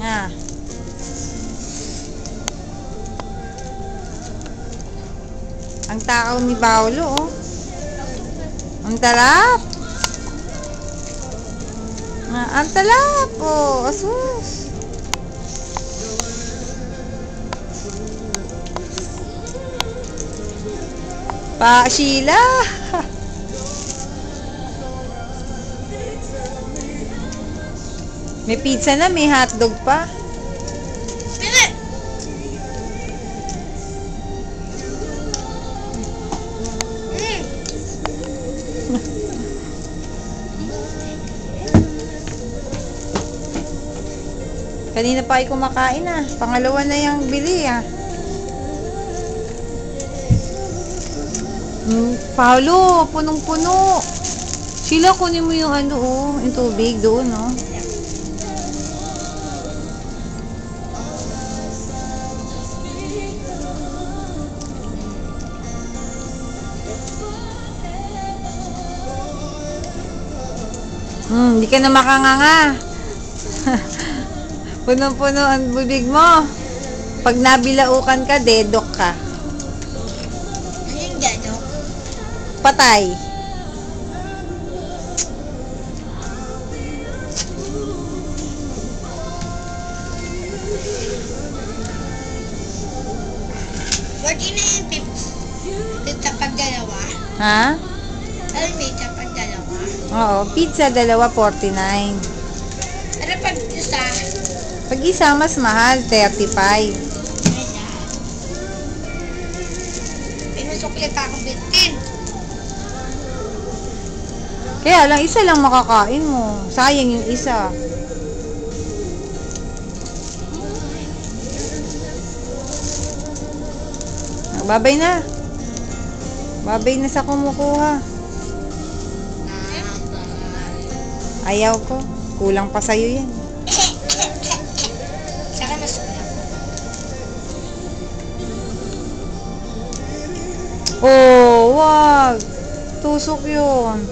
Ah. Ang takaw ni Paolo, oh. Ang talap. Ang talap, oh. Asus. Pa, Sheila. May pizza na, may hotdog pa. Kanina pa ay kumakain ah. Pangalawa na yung bili ah. Paolo, punong-puno. Sheila, kunin mo yung ano oh, yung tubig doon oh. Hindi ka na makanganga. Punong-puno ang bibig mo. Pag nabilaukan ka, dedok ka. Ano yung dedok? Patay. Pwede na yung pizza pag dalawa? Ha? Ano yung pizza pag dalawa? Oo, pizza dalawa 49. Ano pag isa? Pag isa mas mahal, 35. Ayan. Pinusukli pa ako 15. Kaya lang, isa lang makakain mo. Sayang yung isa. Babay na. Babay na sa kumukuha. Ayaw ko. Kulang pa sa'yo yan. Saka masulang. Oh, wag. Tusok yun.